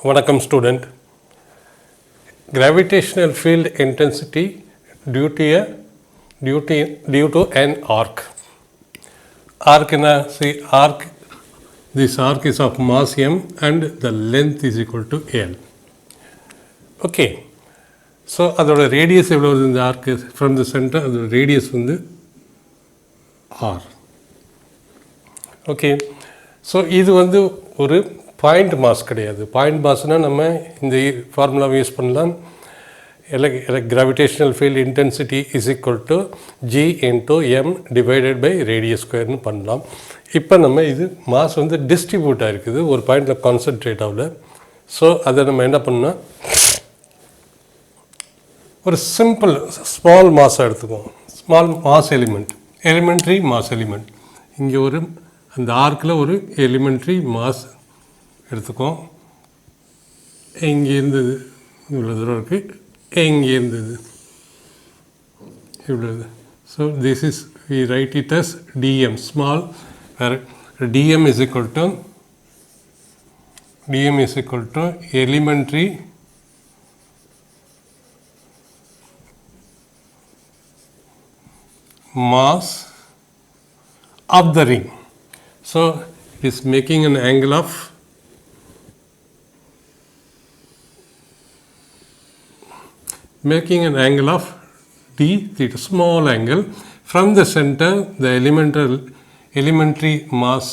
வணக்கம் student. Gravitational field intensity due to an arc. Arc na see arc. This arc is of mass m and the length is equal to l. Okay. So அதோட radius எவ்வளவு வருது இந்த arc from the center அதோட radius வந்து r. Okay. So இது வந்து ஒரு point mass கிடையாது. பாயிண்ட் மாஸ்னால் நம்ம இந்த ஃபார்முலாவை யூஸ் பண்ணலாம். Gravitational field intensity is equal to G into M divided by radius ஸ்கொயர்னு பண்ணலாம். இப்போ நம்ம இது மாஸ் வந்து டிஸ்ட்ரிபியூட் ஆகிருக்குது, ஒரு பாயிண்டில் கான்சன்ட்ரேட் ஆகல. ஸோ அதை நம்ம என்ன பண்ணால் ஒரு சிம்பிள் ஸ்மால் மாஸாக எடுத்துக்குவோம். Small mass element, elementary mass element. இங்கே ஒரு அந்த ஆர்க்கில் ஒரு எலிமெண்ட்ரி மாஸ் எடுத்துக்கோம். இங்கே இருந்தது இவ்வளோ தூரம் இருக்குது, இங்கே இருந்தது இவ்வளோ. So this is we write it as dm small, dm is equal to elementary mass of the ring. So it is making an angle of d theta, small angle. From the center, the elementary mass,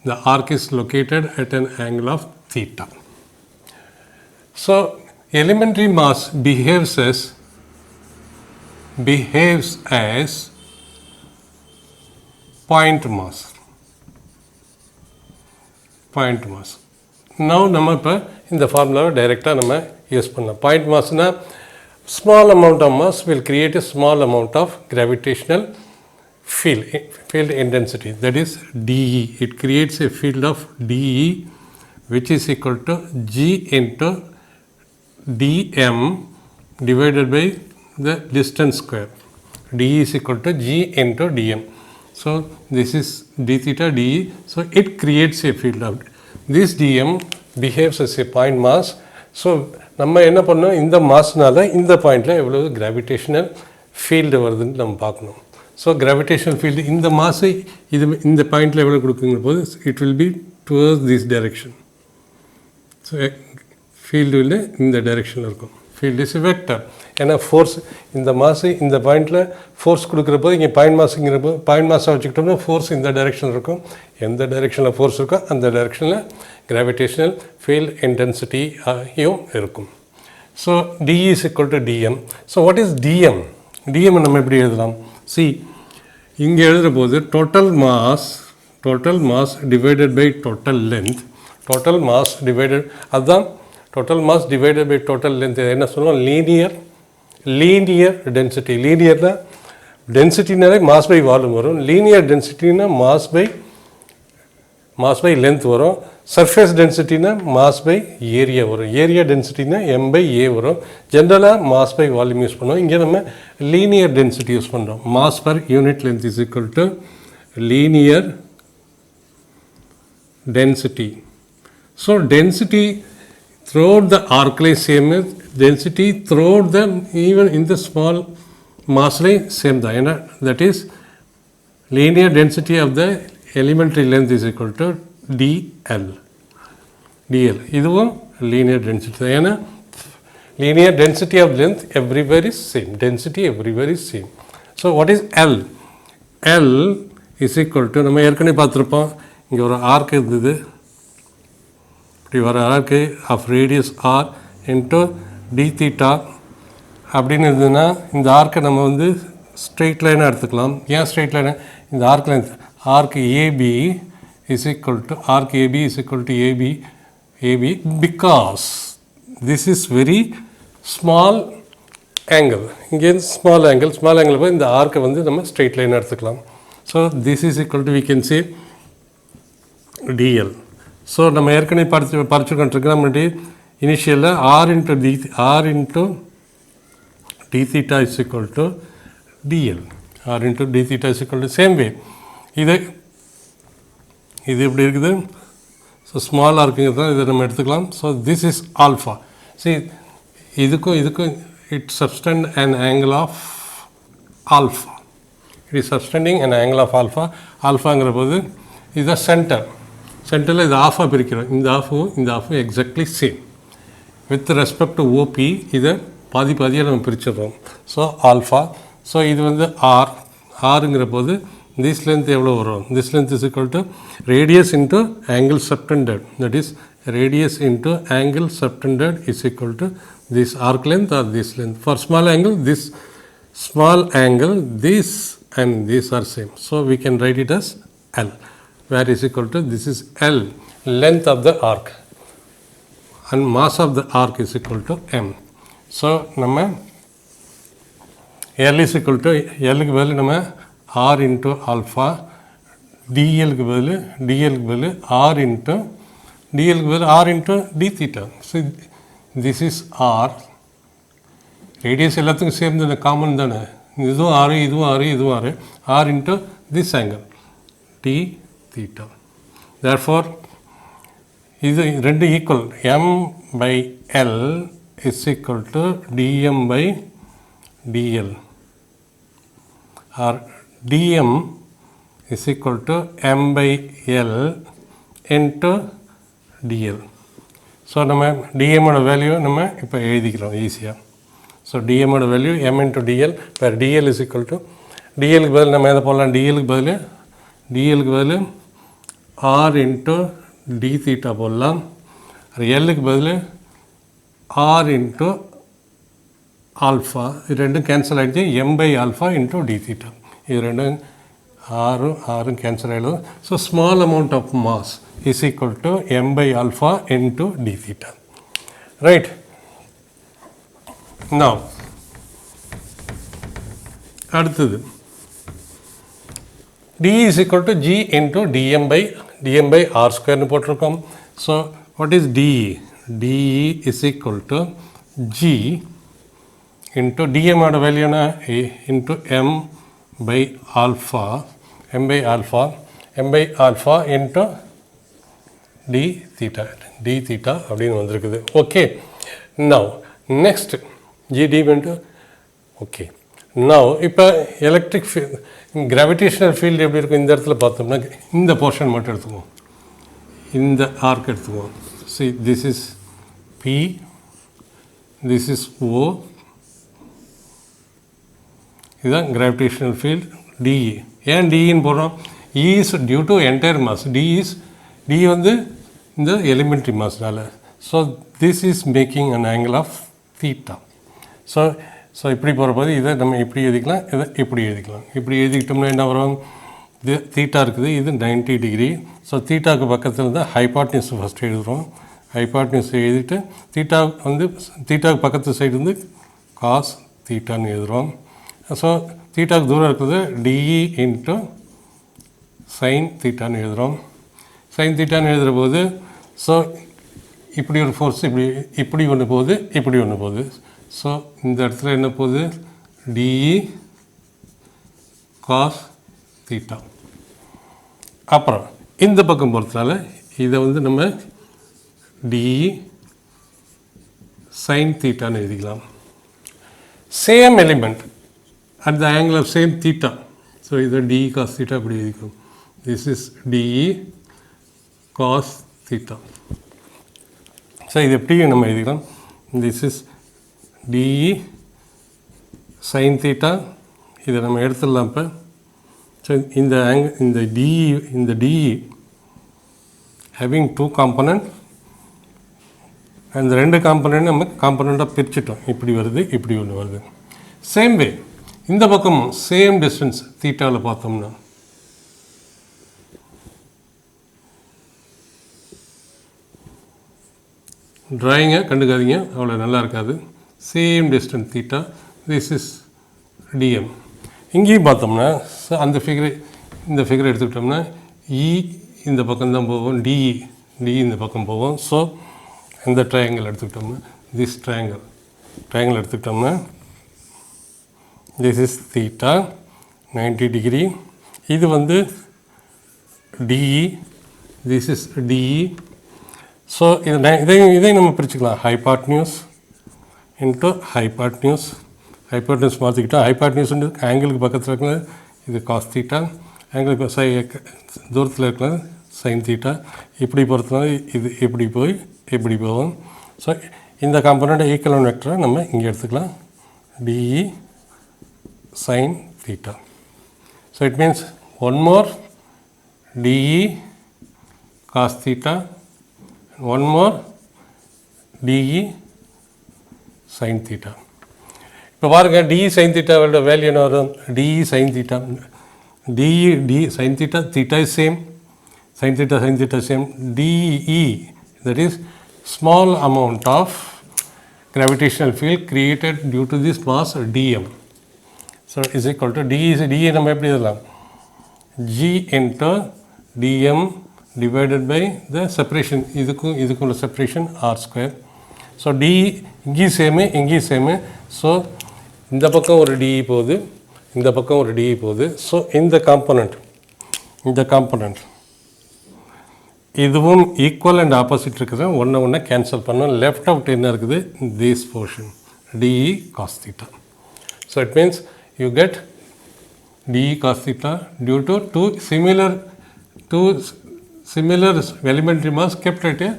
the arc is located at an angle of theta. So elementary mass behaves as point mass. Now நம்ம இப்போ இந்த ஃபார்முலாவை டைரெக்டாக நம்ம use பண்ணலாம். Point மாஸ்னால் small amount of mass will create a small amount of gravitational field intensity, that is dE. It creates a field of dE which is equal to g into dm divided by the distance square. dE is equal to g into dm. So this is d theta dE. So it creates a field of this dm behaves as a point mass. So நம்ம என்ன பண்ணோம், இந்த மாஸ்னால் இந்த பாயிண்டில் எவ்வளோ gravitational field வருதுன்னு நம்ம பார்க்கணும். ஸோ கிராவிடேஷனல் ஃபீல்டு இந்த மாஸை இந்த பாயிண்டில் எவ்வளோ கொடுக்குங்கிற போது it will be towards this direction. So field இல்லை இந்த டைரெக்ஷனில் இருக்கும். Field is vector. ஏன்னா ஃபோர்ஸ் இந்த மாசு இந்த பாயிண்டில் ஃபோர்ஸ் கொடுக்குற போது இங்கே பாயிண்ட் மாஸுங்கிற போது பாயிண்ட் மாஸாக வச்சுக்கிட்டோம்னா ஃபோர்ஸ் இந்த டைரெக்ஷனில் இருக்கும். எந்த டைரெக்ஷனில் ஃபோர்ஸ் இருக்கோ அந்த டைரெக்ஷனில் கிராவிடேஷனல் ஃபீல்ட் இன்டென்சிட்டியும் இருக்கும். So dE is equal to dm. So what is dm? dm நம்ம எப்படி எழுதலாம்? சி இங்கே எழுதுகிற போது total mass divided by total length. Total mass divided, அதுதான் total mass divided by total length. என்ன சொல்லுவோம்? Linear density. லீனியர்னா டென்சிட்டினாலே மாஸ் பை வால்யூம் வரும். லீனியர் டென்சிட்டினா மாஸ் பை லென்த் வரும். சர்ஃபேஸ் டென்சிட்டினா மாஸ் பை ஏரியா வரும். ஏரியா டென்சிட்டினா m/a வரும். ஜென்ரலாக மாஸ் பை வால்யூம் யூஸ் பண்ணுவோம். இங்கே நம்ம லீனியர் டென்சிட்டி யூஸ் பண்ணுறோம். Mass per unit length is equal to linear density. So density throughout the arc line same as density throughout the even in the small mass line same தான். that is linear density of the elementary length is equal to dl. இதுவும் linear density தான். ஏன்னா linear density of length everywhere is same. Density everywhere is same. So what is L? L is equal to, நம்ம ஏற்கனவே பார்த்துருப்போம், இங்கே ஒரு arc இருந்தது, இப்படி வர arc of radius r into d theta அப்படின்னு இருந்ததுன்னா இந்த ஆர்க்கை நம்ம வந்து ஸ்ட்ரெயிட் லைனாக எடுத்துக்கலாம். ஏன் ஸ்ட்ரெயிட் லைனாக? இந்த arc length arc AB is equal to AB because this is very small angle. இங்கேருந்து ஸ்மால் ஆங்கிள் போய் இந்த ஆர்க்கை வந்து நம்ம ஸ்ட்ரெயிட் லைனாக எடுத்துக்கலாம். So this is equal to we can say dl. So நம்ம ஏற்கனவே படிச்சுக்கிட்டு இருக்கோம் இனிஷியலில் r into d theta is equal to dl. R into d theta is equal to same way. இது எப்படி இருக்குது? ஸோ ஸ்மால் ஆர்க்குங்கிறது இதை நம்ம எடுத்துக்கலாம். So this is alpha. C இதுக்கும் it சப்ஸ்டெண்ட் an angle of alpha. It is subtending an angle of alpha. ஆல்ஃபாங்கிற போது இதுதான் சென்டரில் இது ஆஃபாக பிரிக்கிறோம். இந்த ஆஃபும் exactly same. With respect to OB இதை பாதியாக நம்ம பிரிச்சிடுறோம். So alpha. ஸோ இது வந்து ஆறுங்கிற போது திஸ் லென்த் எவ்வளோ வரும்? This length is equal to radius into angle subtended. That is radius into angle subtended is equal to this arc length or this length. For small angle, this small angle, this and this are same. So we can write it as L, where is equal to, this is L, length of the arc, and mass of the arc is equal to M. So நம்ம L is equal to, L க்கு பதில் நம்ம R into alpha, DL க்கு பதில் R into dl equal r into d theta. So this is r. Radius எல்லாத்துக்கும் சேர்ந்து இந்த common தானே, இதுவும் r r into this angle d theta. Therefore இது ரெண்டு equal, m by l is equal to dm by dl, or dm is equal to m by l into dl. So நம்ம dmோட value நம்ம இப்போ எழுதிக்கிறோம் ஈஸியாக. ஸோ dmோட value m into dl, வேறு dl is equal to, dlக்கு பதில் நம்ம எதை போடலாம்? dlக்கு பதில் r into d theta போடலாம். lக்கு பதில் r into alpha. இது ரெண்டும் கேன்சல் ஆகிடுச்சு. m by alpha into d theta. இது ரெண்டும் ஆறும் கேன்சல் ஆகிடும். So small amount of mass is equal to m by alpha into d theta. Right? Now, அடுத்தது d is equal to g into dm by r square னு போட்டிருக்கோம். So, what is d? d is equal to g into dm ஓட வேல்யூனா into m by alpha into d theta அப்படின்னு வந்திருக்குது. Okay, now next gd into, okay, now இப்போ electric field, gravitational field எப்படி இருக்கும்? இந்த இடத்துல பார்த்தோம்னா இந்த போர்ஷன் மட்டும் எடுத்துக்குவோம், இந்த ஆர்க் எடுத்துக்குவோம். see, this is p, this is o, இதுதான் கிராவிடேஷனல் ஃபீல்ட் de. ஏன் டின்னு போடுறோம்? e is due to entire mass. d வந்து இந்த எலிமெண்ட்ரி மாஸ்னால. So this is making an angle of theta. So இப்படி போகிறபோது இதை நம்ம இப்படி எழுதிக்கலாம், இதை இப்படி எழுதிக்கலாம். இப்படி எழுதிக்கிட்டோம்னா என்ன வரும்? இது தீட்டா இருக்குது, இது 90 டிகிரி. ஸோ தீட்டாவுக்கு பக்கத்தில் இருந்தால் ஹைபாட்னியூஸ் ஃபஸ்ட்டு எழுதுகிறோம். ஹைபாட்னியூஸ் எழுதிட்டு தீட்டாவுக்கு பக்கத்து சைடு வந்து காஸ் தீட்டான்னு எழுதுகிறோம். ஸோ தீட்டாவுக்கு தூரம் இருக்குது டிஇ இன்ட்டு சைன் தீட்டான்னு எழுதுகிறோம். சைன் தீட்டான்னு எழுதுகிற போது, ஸோ இப்படி ஒரு ஃபோர்ஸ் இப்படி ஒன்று போகுது. ஸோ இந்த இடத்துல என்ன போகுது? DE cos theta. அப்புறம் இந்த பக்கம் போகிறதுனால இதை வந்து நம்ம டிஇ சைன் தீட்டான்னு எழுதிக்கலாம். Same element at the angle of same theta. So இதை டிஇ காஸ் தீட்டா இப்படி எழுதிக்கும். This is d E cos theta. So இது எப்படி நம்ம எழுதிக்கலாம்? This is d E sine theta. இதை நம்ம எடுத்துடலாம். இப்போ ஸோ இந்த டிஇ ஹேவிங் 2 காம்பனண்ட், அந்த 2 காம்பனண்ட் நம்ம காம்பனண்ட்டாக பிரிச்சுட்டோம். இப்படி வருது, இப்படி ஒன்று வருது. சேம் வே இந்த பக்கமும் சேம் டிஸ்டன்ஸ் தீட்டாவில் பார்த்தோம்னா ட்ராயிங்கை கண்டுக்காதீங்க, அவ்வளோ நல்லா இருக்காது. Same distance theta, this is dm. இங்கேயும் பார்த்தோம்னா அந்த இந்த ஃபிகரை எடுத்துக்கிட்டோம்னா இ இந்த பக்கம் தான் போவோம், டி இந்த பக்கம் போவோம். ஸோ இந்த ட்ரையாங்கிள் எடுத்துக்கிட்டோம்னா திஸ் ட்ரையாங்கிள் எடுத்துக்கிட்டோம்னா திஸ் இஸ் தீட்டா 90 டிகிரி. இது வந்து d E, this is d E, so இதை நம்ம பிரிச்சுக்கலாம். ஹைபாட்னியூஸ் இன்ட்டு ஹைபாட்னியூஸ் மாற்றிக்கிட்டோம். ஹைபாட்னியூஸ் ஆங்கிளுக்கு பக்கத்தில் இருக்கிறது இது காஸ் தீட்டா, ஆங்கிளுக்கு தூரத்தில் இருக்கிறது சைன் தீட்டா. இப்படி பொறுத்தனால இது இப்படி போகும். ஸோ இந்த காம்பனண்ட் ஈக்குவலன்ட் வெக்டரை நம்ம இங்கே எடுத்துக்கலாம், dE sine theta. So it means one more dE cos theta, one more dE sine theta. இப்போ பாருங்கள், டிஇ சைன் தீட்டாவோட வேல்யூ என்ன வரும்? DE sine theta, d sine theta, theta is same, sin theta same, DE, that is small amount of gravitational field created due to this mass dm. So is equal to DE நம்ம எப்படி எழுதலாம்? G into dm divided by the separation, இதுக்குள்ள separation r square. So DE இங்கேயும் சேமு. So இந்த பக்கம் ஒரு DE போகுது, இந்த பக்கம் ஒரு DE போகுது. ஸோ இந்த காம்பனண்ட் இதுவும் ஈக்குவல் அண்ட் ஆப்போசிட் இருக்குது. ஒன்று கேன்சல் பண்ணோம். லெஃப்ட் அவுட் என்ன இருக்குது? This portion dE cos theta. So it means you get dE cos theta due to two similar elementary mass kept at a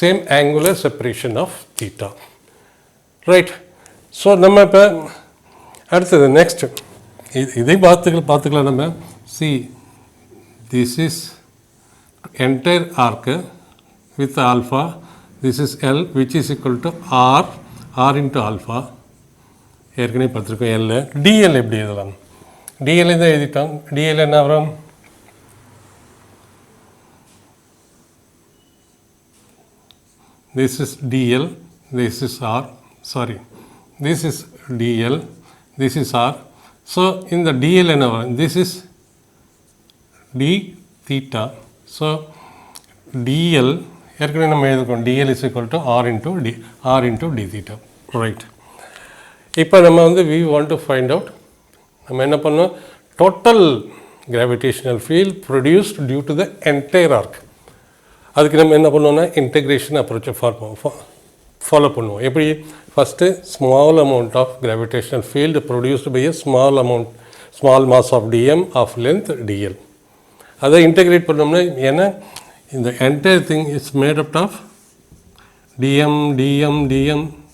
same angular separation of theta. Right. So நம்ம இப்போ அடுத்தது next இதை பார்த்துக்கலாம் நம்ம. See this is entire arc with alpha, this is L which is equal to R into alpha. ஏற்கனவே பார்த்துருக்கோம். L dl எப்படி எழுதலாம்? dl தான் எழுதிட்டோம். dl என்ன வரும்? this is dl, this is R, sorry, this is dl, this is R. so இந்த dl என்ன வரும்? this is d theta. So dl ஏற்கனவே நம்ம எழுதுக்கோம், dl is equal to r into d theta. Right. இப்போ நம்ம we want to find out, நம்ம என்ன பண்ணோம்? total gravitational field produced due to the entire arc. அதுக்கு நம்ம என்ன பண்ணோம்னா இன்டெகிரேஷன் அப்ரோச்சை ஃபாலோ பண்ணுவோம். எப்படி? First small amount of gravitational field produced by a small mass of dm of length dl. அதை இன்டெகிரேட் பண்ணோம்னா, ஏன்னா இந்த entire thing is made up of dm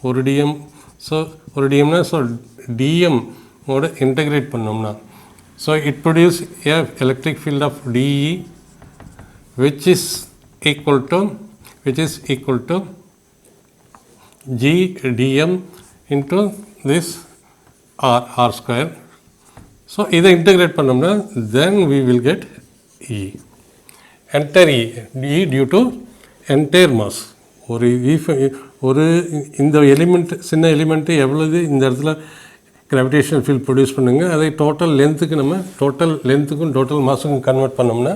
ஒரு டிஎம். ஸோ ஒரு டிஎம்னா ஸோ டிஎம்மோட இன்டெகிரேட் பண்ணோம்னா so it produce a electric field of dE which is equal to G dm into this R square. So இதை integrate பண்ணோம்னா then we will get E, entire E due to entire mass. ஒரு இந்த element, சின்ன element எவ்வளவு இந்த இடத்துல gravitational field produce பண்ணுங்க, அதை டோட்டல் லென்த்துக்கும் டோட்டல் மாஸுக்கும் கன்வெர்ட் பண்ணோம்னா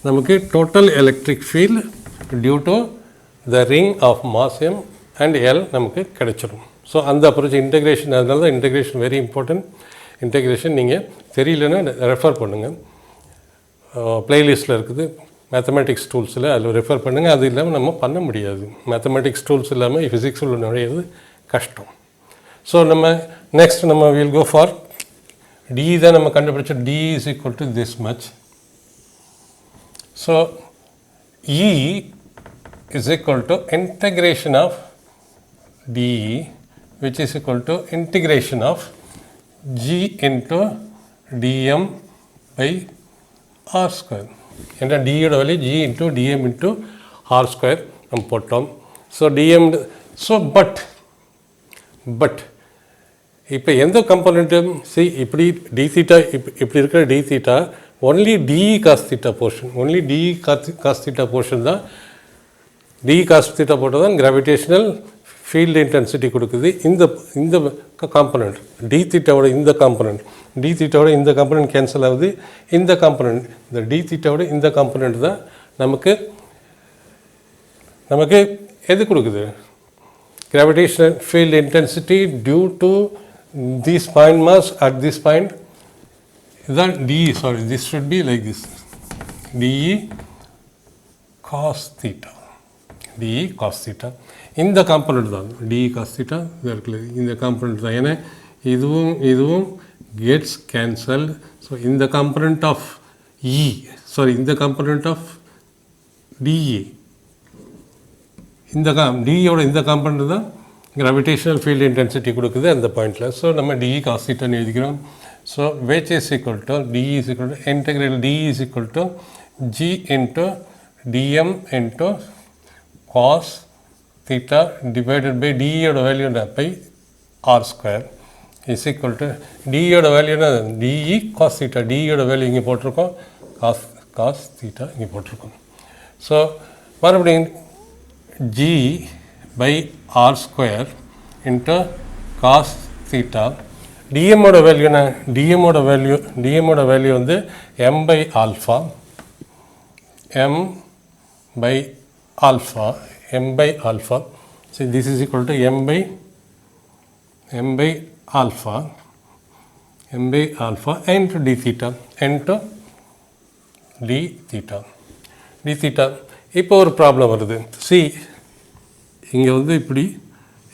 நமக்கு total electric field due to the ring of mass m and L நமக்கு கிடைச்சிடும். ஸோ அந்த அப்ரோச் இன்டெகிரேஷன், அதனால தான் இன்டெகிரேஷன் வெரி இம்பார்ட்டன்ட். இன்டெகிரேஷன் நீங்கள் தெரியலன்னா ரெஃபர் பண்ணுங்கள், ப்ளேலிஸ்ட்டில் இருக்குது மேத்தமெட்டிக்ஸ் டூல்ஸில், அதில் ரெஃபர் பண்ணுங்கள். அது இல்லாமல் நம்ம பண்ண முடியாது. மேத்தமெட்டிக்ஸ் டூல்ஸ் இல்லாமல் ஃபிசிக்ஸில் நுழையிறது கஷ்டம். ஸோ நம்ம நெக்ஸ்ட் நம்ம வில் கோ ஃபார் டி தான் நம்ம கண்டுபிடிச்சோம். D is equal to this much. So E is equal to integration of dE which is equal to integration of G into dm by r square. ஏன்னா டியோட value G into dm into r square நம்ம போட்டோம். So dm, so but இப்போ எந்த கம்பனண்ட்டும் இப்படி D theta, இப்படி இருக்கிற d theta only dE cos theta portion, only dE cos theta portion தான். DE cos theta போட்டால் தான் கிராவிடேஷனல் ஃபீல்டு இன்டென்சிட்டி கொடுக்குது. இந்த காம்பனண்ட் டி தீட்டாவோட இந்த காம்பனண்ட் கேன்சல் ஆகுது. இந்த காம்பனண்ட், இந்த டி தீட்டாவோட இந்த காம்பனண்ட் தான் நமக்கு எது கொடுக்குது? Gravitational field intensity due to this point mass at this point. இதுதான் d E. Sorry, this should be like this, d E cos theta. D E cos theta. இந்த காம்பனண்ட் தான் டிஇ காஸ் தீட்டா இருக்குது, இந்த காம்பனண்ட் தான். ஏன்னா இதுவும் கெட்ஸ் கேன்சல். ஸோ இந்த component of இந்த காம்பனண்ட் ஆஃப் டிஇ, டிஇயோட இந்த காம்பனண்ட் தான் கிராவிடேஷனல் ஃபீல்டு இன்டென்சிட்டி கொடுக்குது அந்த பாயிண்டில். ஸோ நம்ம டிஇ காஸ் தீட்டான்னு எழுதிக்கிறோம். So which is equal to d E is equal to integral d E is equal to g into dm into cos theta divided by டிஇயோட value by R square is equal to டிஇயோட வேல்யூனா d E cos theta. டிஇயோட value இங்கே போட்டிருக்கோம், cos theta இங்கே போட்டிருக்கோம். So மறுபடியும் g by r square into cos theta. dmோட வேல்யூ என்ன? dmோட வேல்யூ வந்து m by alpha, m by alpha. So this is equal to m by alpha into d theta into d theta. இப்போ ஒரு problem வருது. C இங்கே வந்து இப்படி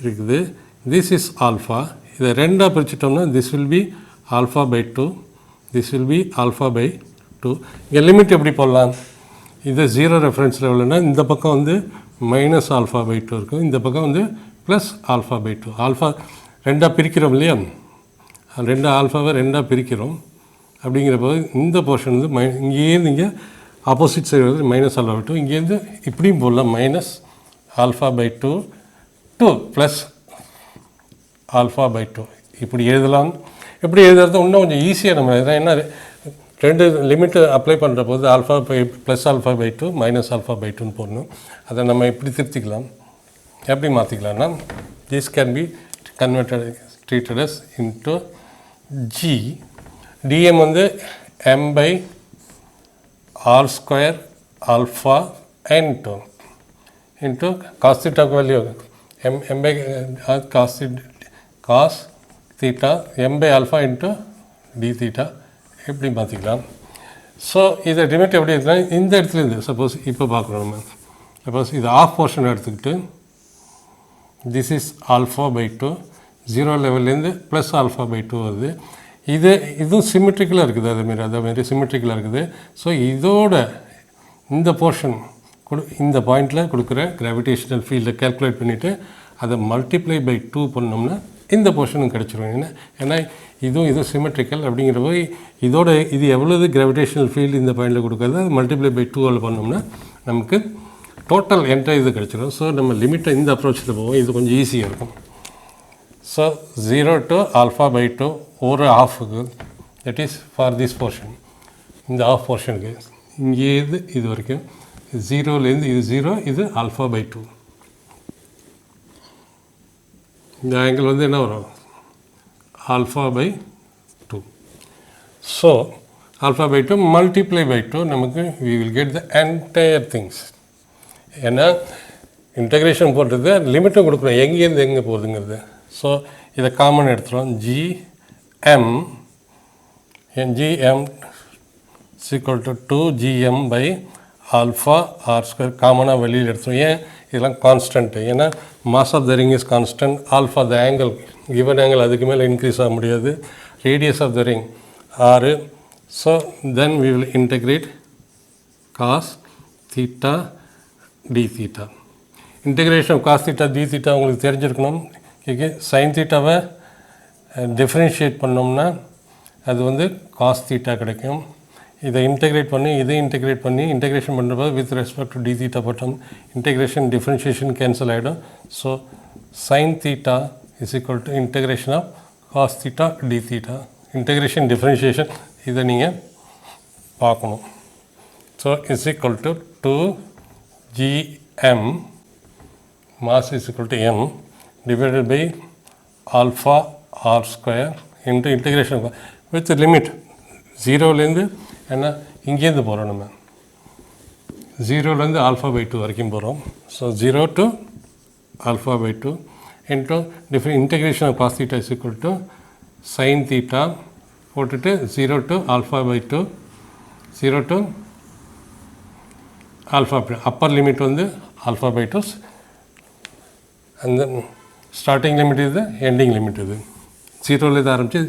இருக்குது, திஸ் இஸ் ஆல்ஃபா. இதை ரெண்டாக பிரிச்சுட்டோம்னா this will be alpha by 2, this will be alpha by 2. இங்கே லிமிட் எப்படி போடலாம்? இது 0 ரெஃபரன்ஸ் லெவல்னா இந்த பக்கம் வந்து மைனஸ் ஆல்ஃபா பை 2 இருக்கும், இந்த பக்கம் வந்து ப்ளஸ் ஆல்ஃபா பை 2. ஆல்ஃபா ரெண்டாக பிரிக்கிறோம் இல்லையா, ஆல்ஃபாவை ரெண்டாக பிரிக்கிறோம். அப்படிங்கிற போது இந்த போர்ஷன் வந்து இங்கேருந்து இங்கே ஆப்போசிட் சைடு வந்து மைனஸ் ஆல்ஃபா பை 2, இங்கேருந்து இப்படியும் போடலாம் minus alpha by 2 plus alpha by 2 இப்படி எழுதலாம். எப்படி எழுதுறது இன்னும் கொஞ்சம் ஈஸியாக நம்ம எழுதலாம். ஏன்னா ரெண்டு லிமிட்டு அப்ளை பண்ணுற போது alpha by plus alpha by 2 minus alpha by 2ன்னு போடணும். அதை நம்ம இப்படி திருத்திக்கலாம். எப்படி மாற்றிக்கலாம்னா this can be treated as into G. D m வந்து M by R square alpha n2 into cos theta value m by cos theta m by alpha into d theta எப்படி பார்த்துக்கலாம். ஸோ இதை லிமிட் எப்படி இருக்குன்னா இந்த இடத்துல இருந்து சப்போஸ் இப்போ பார்க்குறோம் நம்ம, சப்போஸ் இது ஆஃப் போர்ஷன் எடுத்துக்கிட்டு திஸ் இஸ் ஆல்ஃபா பை 2, 0 லெவல்லேருந்து ப்ளஸ் ஆல்ஃபா பை 2 வருது. இதுவும் சிமெட்ரிக்கலாக இருக்குது, அதேமாரி சிமெட்ரிக்கலாக இருக்குது. ஸோ இதோட இந்த போர்ஷன் இந்த பாயிண்டில் கொடுக்குற கிராவிடேஷனல் ஃபீல்டை கேல்குலேட் பண்ணிவிட்டு அதை மல்டிப்ளை பை 2 பண்ணோம்னா இந்த போர்ஷனும் கிடச்சிரும். ஏன்னா இதுவும் சிமெட்ரிக்கல் அப்படிங்கிற போய் இது எவ்வளவு கிராவிடேஷனல் ஃபீல்டு இந்த பாயிண்டில் கொடுக்குறது அது மல்டிப்ளை பை 2 பண்ணோம்னா நமக்கு டோட்டல் என்டையர் இது கிடச்சிடும். ஸோ நம்ம லிமிட்டை இந்த அப்ரோச்சில் போவோம், இது கொஞ்சம் ஈஸியாக இருக்கும். ஸோ 0 to ஆல்ஃபா பை 2 ஒரு ஆஃபுக்கு, that is for this portion, இந்த ஆஃப் போர்ஷனுக்கு இங்கேருந்து இது வரைக்கும் 0லேருந்து இது 0, இது ஆல்ஃபா பை 2. இந்த ஆங்கிள் வந்து என்ன வரும்? Alpha by 2. So alpha by 2 multiply by 2 நமக்கு we will get the entire things. ஏன்னா இன்டகிரேஷன் போடுறது லிமிட்டும் கொடுக்குறோம் எங்கேருந்து எங்கே போகுதுங்கிறது. ஸோ இதை காமன் எடுத்துகிறோம். GM equal to 2gm by alpha r square காமனாக வெளியில் எடுத்துரும். ஏன்? இதெல்லாம் கான்ஸ்டன்ட்டு. ஏன்னா mass of the ring is constant. Alpha the angle given angle அதுக்கு மேலே இன்க்ரீஸ் ஆக முடியாது. Radius of the ring 6. So then we will integrate cos theta d theta. Integration of cos theta d theta உங்களுக்கு தெரிஞ்சிருக்கணும். Sign தீட்டாவை differentiate பண்ணோம்னா அது வந்து காஸ் தீட்டா கிடைக்கும். இதை இன்டெகிரேட் பண்ணி இன்டெகிரேஷன் பண்ணுறப்போ with respect to d theta போட்டோம், இன்டெகிரேஷன் டிஃப்ரென்ஷியேஷன் கேன்சல் ஆகிடும். So sine theta is equal to integration of cos theta d theta. Integration differentiation இதை நீங்கள் பார்க்கணும். So is equal to 2gm mass is equal to m divided by alpha r square into integration with limit 0லேருந்து ஏன்னா இங்கேருந்து போகிறோம், நம்ம 0லேருந்து alpha by 2 வரைக்கும் போகிறோம். So 0 to alpha by 2 into integration of cos theta is equal to sin theta போட்டுட்டு 0 to alpha by 2, 0 to alpha upper limit வந்து alpha by 2 and then starting limit இது ending limit இது 0ல இருந்து ஆரம்பிச்சு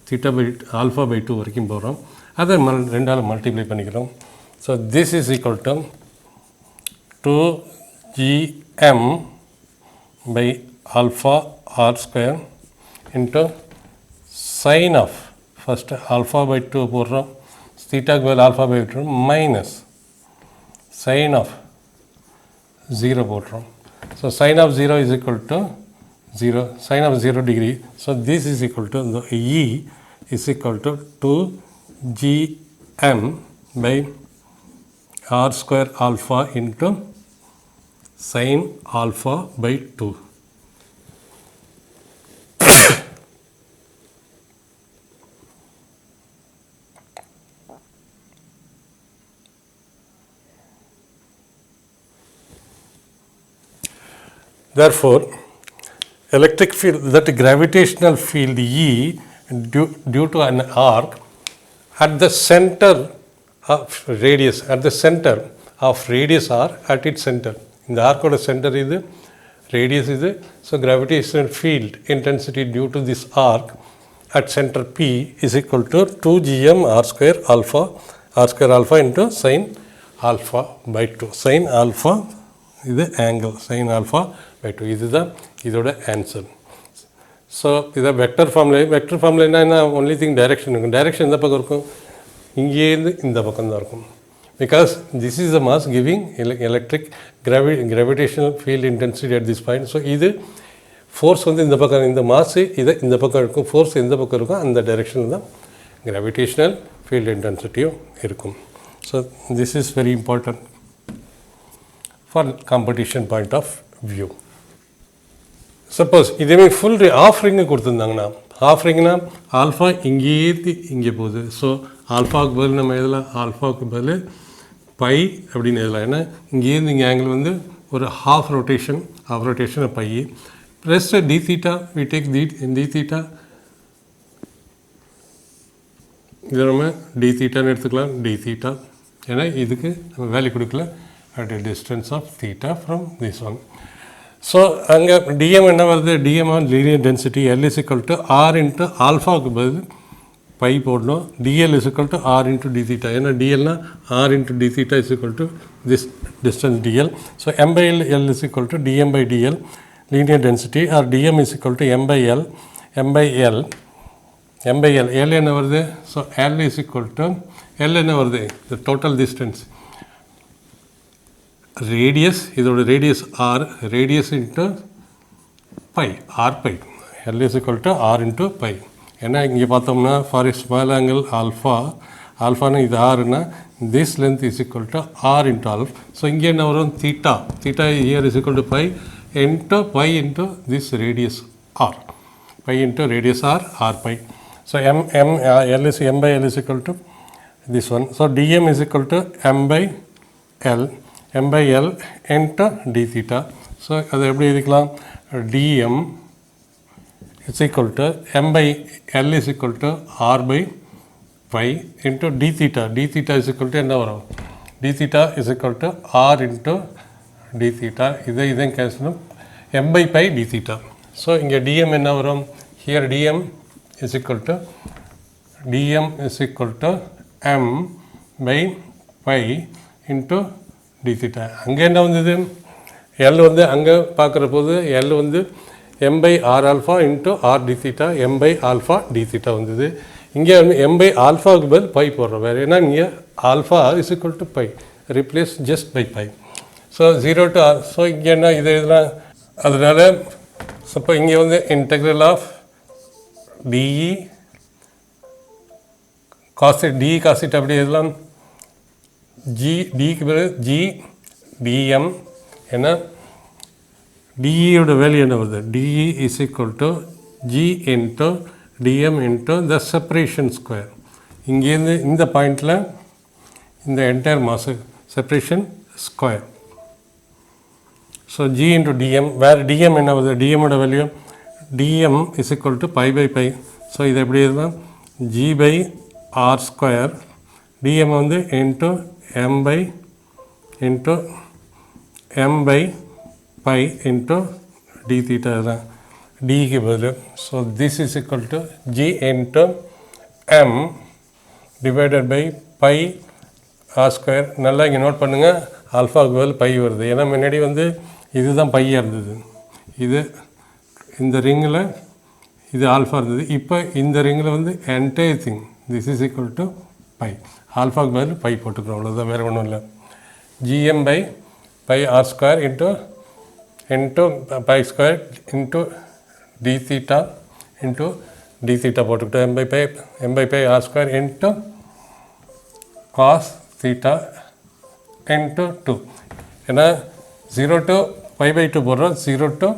theta by alpha by 2 வரைக்கும் போகிறோம். அதை ரெண்டால் மல்டிப்ளை பண்ணிக்கிறோம். So this is equal to 2gm by alpha r square into sin of first alpha by 2 போடுறோம், theta by alpha by 2 minus sin of 0 போடுறோம். So sin of 0 is equal to 0, sin of 0 degree. So this is equal to the E is equal to 2gm by r square alpha into sin alpha by 2. Therefore, electric field, that gravitational field E due to an arc at the center of radius, at the center of radius R, at its center. In the arc oda center idu, radius idu. So gravitational field intensity due to this arc at center P is equal to 2gm r square alpha into sin alpha by 2. Sin alpha இது angle sin alpha by 2. இதுதான் இதோட answer. So இதை vector ஃபார்மில் என்ன only thing direction இருக்கும். Direction எந்த பக்கம் இருக்கும்? இங்கேருந்து இந்த பக்கம் தான் இருக்கும். Because this is the mass giving electric gravitational field intensity at this point. So இது ஃபோர்ஸ் வந்து இந்த பக்கம், இந்த மாஸு இதை இந்த பக்கம் இருக்கும், ஃபோர்ஸ் எந்த பக்கம் இருக்கும் அந்த டைரெக்ஷனில் தான் கிராவிடேஷனல் ஃபீல்ட் இன்டென்சிட்டியும் இருக்கும். So this is very important for competition point of view. Suppose இதேமாதிரி ஃபுல் ஆஃப் ரிங்கு கொடுத்துருந்தாங்கன்னா, ஆஃப் ரிங்னா ஆல்ஃபா இங்கேயே இங்கே போகுது. ஸோ ஆல்ஃபாவுக்கு பதில் நம்ம எதில் ஆல்ஃபாவுக்கு பதில் பை அப்படின்னு எதில், ஏன்னா இங்கேருந்து இங்கே ஆங்கிள் வந்து ஒரு half rotation by plus d theta we take d theta, இதை நம்ம டி தீட்டான்னு எடுத்துக்கலாம். டி தீட்டா ஏன்னா இதுக்கு நம்ம வேல்யூ கொடுக்கல at a distance of theta from this one. So அங்கே dm என்ன வருது? dm on linear density L is equal to r into alphaவுக்கு பதில் பை போடணும். dl is equal to r into d theta. ஏன்னா dlனா r into d theta is equal to this distance dl. So m by L is equal to dm by dl linear density, or dm is equal to m by L. L என்ன வருது? So L is equal to L என்ன வருது? The total distance. Radius, இதோட radius R, radius into pi, R pi. L is equal to R into pi. ஏன்னா இங்கே பார்த்தோம்னா for small angle ஆல்ஃபான்னு இது ஆறுனா this length is equal to R into alpha. So இங்கே என்ன வரும்? Theta year is equal to pi into this radius R, pi into radius R pi. So m by L is equal to this one. So dm is equal to m by L into d theta. So அது எப்படி எழுதிக்கலாம்? dm is equal to m by L is equal to r by pi into d theta. d theta is equal to என்ன வரும்? d theta is equal to r into d theta. இதை கேன்சலும் m by pi d theta. So இங்கே dm என்ன வரும்? Here dm is equal to m by pi into d theta. அங்கே என்ன வந்தது? L வந்து அங்கே பார்க்குற போது எல் வந்து M by R alpha into R d theta, M by alpha d theta வந்தது. இங்கே வந்து எம் பை ஆல்ஃபாவுக்கு பதில் பை போடுறோம். வேறு ஏன்னா இங்கே alpha is equal to pi, replace just pi pi. So 0 to r. So இங்கே என்ன இது இதெல்லாம் அதனால் இப்போ இங்கே வந்து இன்டெக்ரல் ஆஃப் டிஇ காசிட், டிஇ காசிட் அப்படி இதெல்லாம் டிக்கு பிறகு டிஎம். ஏன்னா டிஇயோட வேல்யூ என்ன வருது? DE is equal to G into DM into the separation square. இங்கேருந்து இந்த பாயிண்டில் இந்த entire mass separation square. So G into DM, வேறு டிஎம் என்ன வருது? டிஎம்மோட value DM is equal to pi pi pi. So இது எப்படி இருந்தால் G by R square, DM வந்து into m by into m by pi into d theta தான் d க்கு பதில். So this is equal to g into m divided by pi r square. நல்லா இங்கே note பண்ணுங்கள், ஆல்ஃபாவுக்கு பதில் பை வருது. ஏன்னா முன்னாடி வந்து இதுதான் பையாக இருந்தது, இது இந்த ரிங்கில் இது ஆல்ஃபா இருந்தது. இப்போ இந்த ரிங்கில் வந்து entire thing this is equal to pi. ஆல்ஃபாவுக்கு பதில் பை போட்டுக்கிறோம், அவ்வளோதான், வேறு ஒன்றும் இல்லை. gm by pi r square into pi square into d theta போட்டுக்கிட்டோம். m by pi r square into cos theta into 2. ஏன்னா 0 to pi by 2 போடுறோம், 0 to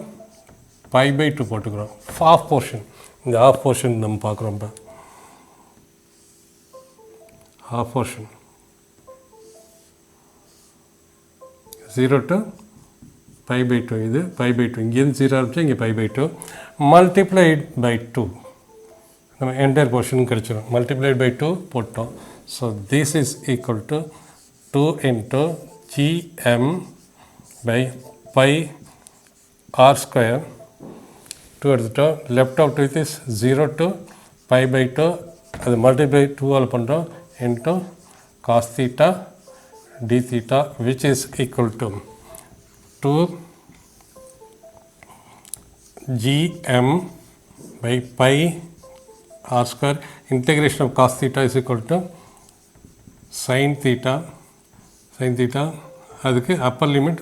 pi by 2 போட்டுக்கிறோம். half portion, இந்த half portion நம்ம பார்க்குறோம். இப்போ half portion 0 to pi by 2, இது pi by 2, இங்கேருந்து 0 ஆரம்பிச்சு இங்கே pi by 2 multiplied by 2 நம்ம என்டையர் போர்ஷன் கிடச்சிடும். multiplied by 2 போட்டோம். So this is equal to 2 into gm by pi r square. 2 எடுத்துட்டோம், left out with is 0 to pi by 2, அது multiply 2 all பண்ணுறோம் into cos theta d theta which is equal to 2 gm by pi r square. Integration of cos theta is equal to sin theta அதுக்கு upper limit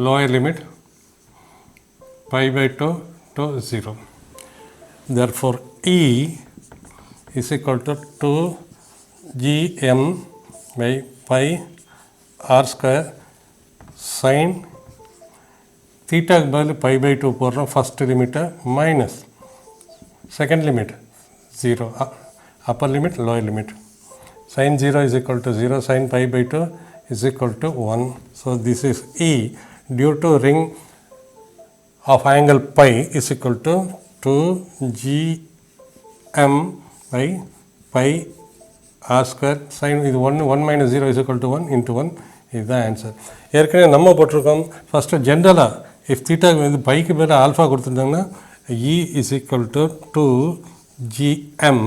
lower limit pi by 2 to 0. Therefore E is equal to 2 gm by pi r square sin தீட்டாக்கு பதில் pi by 2 போடுறோம் first லிமிட்டை minus second limit 0 upper limit lower limit. sin 0 is equal to 0, sin pi by 2 is equal to 1. So this is E due to ring of angle pi is equal to 2 gm by pi r square sin இது 1 minus 0 is equal to 1 into 1. இதுதான் answer. ஏற்கனவே நம்ம போட்டிருக்கோம் first ஜென்ரலாக if தீட்டாக்கு வந்து bike பேர் alpha கொடுத்துருந்தாங்கன்னா E is equal to 2 gm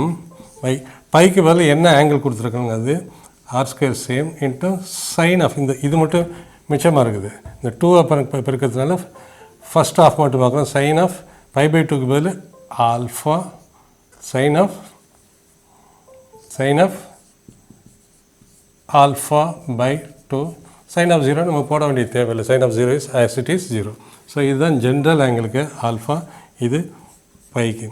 by பைக்கு பதில் என்ன ஆங்கிள் கொடுத்துருக்காங்க அது R square same into sine of இந்த இது மட்டும் மிச்சமாக இருக்குது. இந்த 2 பெருக்கிறதுனால ஃபஸ்ட் ஆஃப் மட்டும் பார்க்குறோம். சைன் ஆஃப் பை பை 2க்கு பதில் alpha sine of alpha by 2. Sine of 0 நம்ம போட வேண்டிய தேவையில்லை, sine of 0 is as it is 0. So இதுதான் ஜென்ரல் ஆங்கிளுக்கு ஆல்ஃபா, இது பைக்கு.